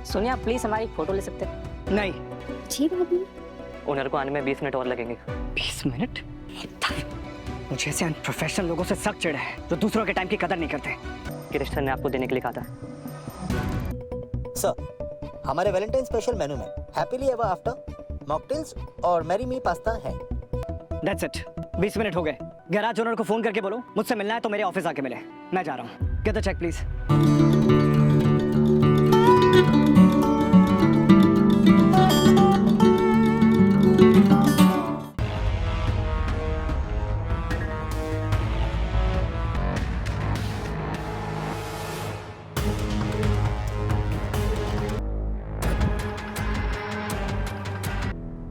सुनिए, आप प्लीज हमारी फोटो ले सकते हैं? नहीं। जी भाभी। ओनर को आने में 20 मिनट और लगेंगे। 20 मिनट? मुझे ऐसे अनप्रोफेशनल लोगों से सख्त चिढ़ है जो दूसरों के टाइम की कदर नहीं करते। गिरीश सर ने आपको देने के लिए कहा था। सर, हमारे वैलेंटाइन स्पेशल मेनू में हैप्पीली एवर आफ्टर, मॉकटेल्स और मैरी मी पास्ता है। That's it. 20 मिनट हो गए। गैराज ओनर को फोन करके बोलो मुझसे मिलना है तो मेरे ऑफिस आके मिले। मैं जा रहा हूँ। Get the check please.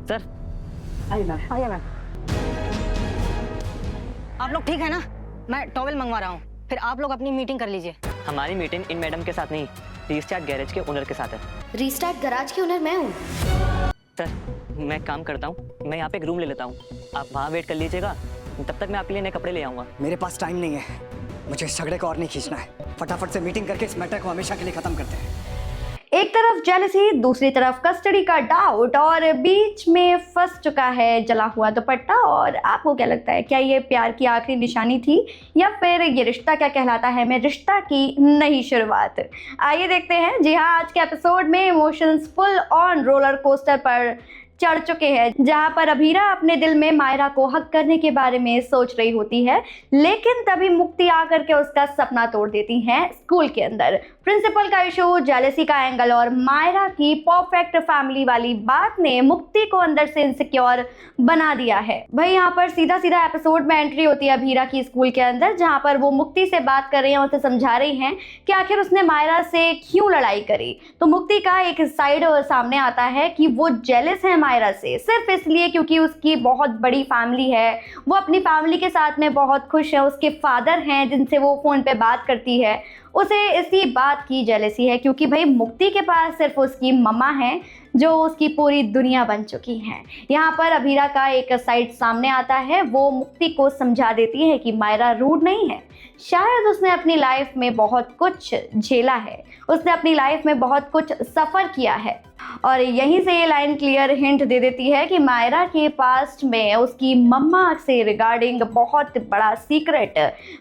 Sir आइए मैम। आइए मैम। आप लोग ठीक है ना? मैं टॉवेल मंगवा रहा हूँ, फिर आप लोग अपनी मीटिंग कर लीजिए। हमारी मीटिंग इन मैडम के साथ नहीं, रीस्टार्ट गैरेज के ओनर के साथ है। रीस्टार्ट गैराज की ओनर मैं हूँ। सर, मैं एक काम करता हूँ, मैं यहाँ पे एक रूम ले लेता हूँ, आप वहाँ वेट कर लीजिएगा, तब तक मैं आपके लिए नए कपड़े ले आऊँगा। मेरे पास टाइम नहीं है, मुझे इस झगड़े को और नहीं खींचना है। फटाफट से मीटिंग करके इस मैटर को हमेशा के लिए खत्म करते हैं। एक तरफ जेलसी, दूसरी तरफ कस्टडी का डाउट और बीच में फंस चुका है जला हुआ दुपट्टा। और आपको क्या लगता है, क्या ये प्यार की आखिरी निशानी थी या फिर ये रिश्ता क्या कहलाता है में रिश्ता की नई शुरुआत? आइए देखते हैं। जी हाँ, आज के एपिसोड में emotions full on roller coaster पर चढ़ चुके हैं, जहां पर अभीरा अपने दिल में मायरा को हक करने के बारे में सोच रही होती है, लेकिन तभी मुक्ति आकर के उसका सपना तोड़ देती है। स्कूल के अंदर प्रिंसिपल का इशू, जेलेसी का एंगल और मायरा की परफेक्ट फैमिली वाली बात ने मुक्ति को अंदर से इनसिक्योर बना दिया है। भाई यहाँ पर सीधा सीधा एपिसोड में एंट्री होती है अभीरा की स्कूल के अंदर, जहाँ पर वो मुक्ति से बात कर रही है और उसे समझा रही हैं कि आखिर उसने मायरा से क्यों लड़ाई करी। तो मुक्ति का एक साइड सामने आता है कि वो जेलस है मायरा से, सिर्फ इसलिए क्योंकि उसकी बहुत बड़ी फैमिली है, वो अपनी फैमिली के साथ में बहुत खुश है, उसके फादर हैं जिनसे वो फोन पे बात करती है, उसे इसी बात की जेलसी है क्योंकि भाई मुक्ति के पास सिर्फ उसकी मम्मा है जो उसकी पूरी दुनिया बन चुकी हैं। यहाँ पर अभीरा का एक साइड सामने आता है, वो मुक्ति को समझा देती है कि मायरा रूड नहीं है, शायद उसने अपनी लाइफ में बहुत कुछ झेला है, उसने अपनी लाइफ में बहुत कुछ सफ़र किया है। और यहीं से ये लाइन क्लियर हिंट दे देती है कि मायरा के पास्ट में उसकी मम्मा से रिगार्डिंग बहुत बड़ा सीक्रेट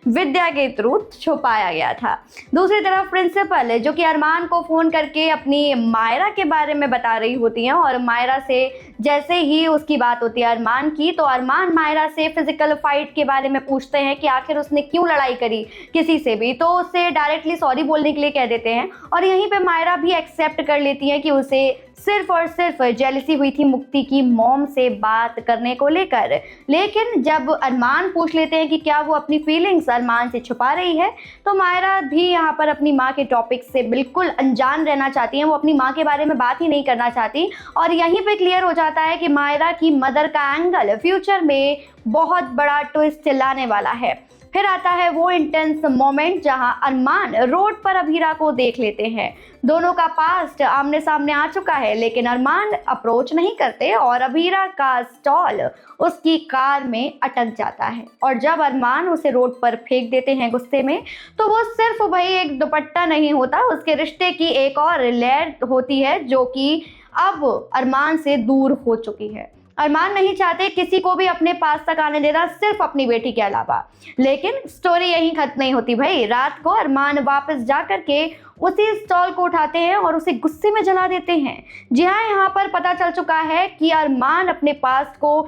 विद्या के थ्रू छुपाया गया था। दूसरी तरफ प्रिंसिपल जो कि अरमान को फ़ोन करके अपनी मायरा के बारे में बता रही होती हैं, और मायरा से जैसे ही उसकी बात होती है अरमान की, तो अरमान मायरा से फिजिकल फाइट के बारे में पूछते हैं कि आखिर उसने क्यों लड़ाई करी किसी से भी, तो उससे डायरेक्टली सॉरी बोलने के लिए कह देते हैं। और यहीं पे मायरा भी एक्सेप्ट कर लेती है कि उसे सिर्फ और सिर्फ जेलसी हुई थी मुक्ति की मॉम से बात करने को लेकर। लेकिन जब अरमान पूछ लेते हैं कि क्या वो अपनी फीलिंग्स अरमान से छुपा रही है, तो मायरा भी यहाँ पर अपनी माँ के टॉपिक से बिल्कुल अनजान रहना चाहती हैं, वो अपनी माँ के बारे में बात ही नहीं करना चाहती। और यहीं पे क्लियर हो जाता है कि मायरा की मदर का एंगल फ्यूचर में बहुत बड़ा ट्विस्ट लाने वाला है। फिर आता है वो इंटेंस मोमेंट जहां अरमान रोड पर अभीरा को देख लेते हैं। दोनों का पास्ट आमने सामने आ चुका है, लेकिन अरमान अप्रोच नहीं करते और अभीरा का स्टॉल उसकी कार में अटक जाता है। और जब अरमान उसे रोड पर फेंक देते हैं गुस्से में, तो वो सिर्फ वही एक दुपट्टा नहीं होता, उसके रिश्ते की एक और लेयर होती है जो कि अब अरमान से दूर हो चुकी है। अरमान नहीं चाहते किसी को भी अपने पास तक आने देना, सिर्फ अपनी बेटी के अलावा। लेकिन स्टोरी यहीं खत्म नहीं होती भाई। रात को अरमान वापस जा करके उसी स्टॉल को उठाते हैं और उसे गुस्से में जला देते हैं। जी हाँ, यहाँ पर पता चल चुका है कि अरमान अपने पास्ट को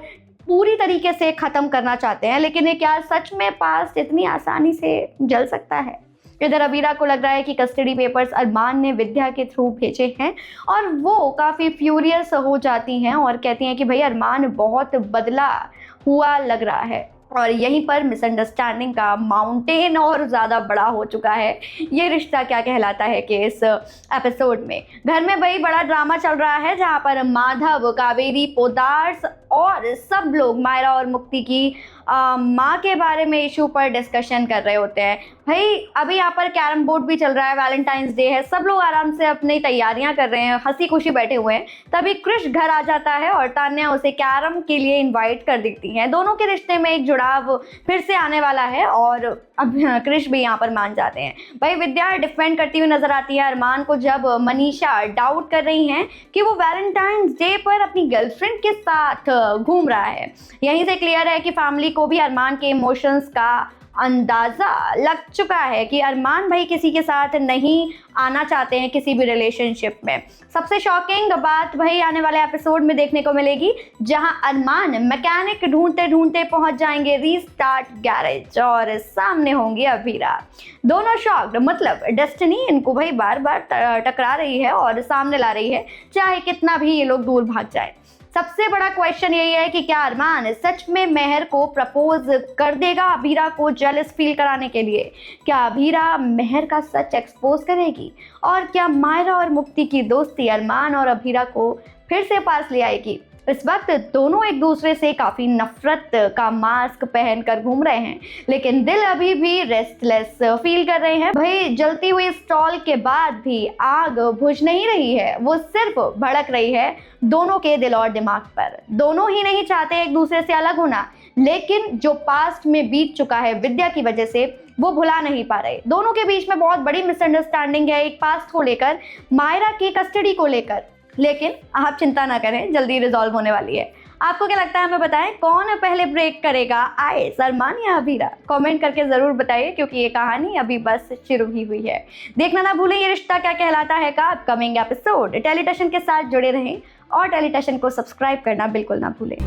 पूरी तरीके से ख़त्म करना चाहते हैं, लेकिन ये क्या सच में पास्ट इतनी आसानी से जल सकता है? इधर अभीरा को लग रहा है कि कस्टडी पेपर्स अरमान ने विद्या के थ्रू भेजे हैं, और वो काफ़ी फ्यूरियस हो जाती हैं और कहती हैं कि भाई अरमान बहुत बदला हुआ लग रहा है। और यहीं पर मिसअंडरस्टैंडिंग का माउंटेन और ज़्यादा बड़ा हो चुका है। ये रिश्ता क्या कहलाता है कि इस एपिसोड में घर में भाई बड़ा ड्रामा चल रहा है, जहाँ पर माधव, कावेरी, पोदार्स और सब लोग मायरा और मुक्ति की माँ के बारे में इशू पर डिस्कशन कर रहे होते हैं। भाई अभी यहाँ पर कैरम बोर्ड भी चल रहा है, वैलेंटाइंस डे है, सब लोग आराम से अपनी तैयारियां कर रहे हैं, हंसी खुशी बैठे हुए हैं। तभी कृष घर आ जाता है और तान्या उसे कैरम के लिए इनवाइट कर देती है। दोनों के रिश्ते में एक जुड़ाव फिर से आने वाला है और अब कृष भी यहाँ पर मान जाते हैं। भाई विद्या डिफेंड करती हुई नजर आती है अरमान को जब मनीषा डाउट कर रही हैं कि वो वैलेंटाइंस डे पर अपनी गर्लफ्रेंड के साथ घूम रहा है। यहीं से क्लियर है कि फैमिली को भी अरमान के इमोशंस का अंदाजा लग चुका है कि अरमान भाई किसी के साथ नहीं आना चाहते हैं किसी भी रिलेशनशिप में। सबसे शॉकिंग बात भाई आने वाले एपिसोड में देखने को मिलेगी, जहां अरमान मैकेनिक ढूंढते ढूंढते पहुंच जाएंगे रीस्टार्ट गैरेज और सामने होंगी अभीरा। दोनों शॉक्ड, मतलब डेस्टिनी इनको भाई बार बार टकरा रही है और सामने ला रही है, चाहे कितना भी ये लोग दूर भाग जाए। सबसे बड़ा क्वेश्चन यही है कि क्या अरमान सच में मेहर को प्रपोज कर देगा अभीरा को जेलस फील कराने के लिए? क्या अभीरा मेहर का सच एक्सपोज करेगी? और क्या मायरा और मुक्ति की दोस्ती अरमान और अभीरा को फिर से पास ले आएगी? इस वक्त दोनों एक दूसरे से काफी नफरत का मास्क पहनकर घूम रहे हैं, लेकिन दिल अभी भी रेस्टलेस फील कर रहे हैं। भाई जलती हुई स्टॉल के बाद भी आग बुझ नहीं रही है, वो सिर्फ भड़क रही है दोनों के दिल और दिमाग पर। दोनों ही नहीं चाहते एक दूसरे से अलग होना, लेकिन जो पास्ट में बीत चुका है विद्या की वजह से वो भुला नहीं पा रहे। दोनों के बीच में बहुत बड़ी मिसअंडरस्टैंडिंग है, एक पास्ट को लेकर, मायरा की कस्टडी को लेकर। लेकिन आप चिंता ना करें, जल्दी रिजॉल्व होने वाली है। आपको क्या लगता है हमें बताएं, कौन पहले ब्रेक करेगा आइस, अरमान या अभीरा? कमेंट करके जरूर बताइए, क्योंकि ये कहानी अभी बस शुरू ही हुई है। देखना ना भूलें ये रिश्ता क्या कहलाता है का अपकमिंग एपिसोड। टेलीटशन के साथ जुड़े रहें और टेलीटशन को सब्सक्राइब करना बिल्कुल ना भूलें।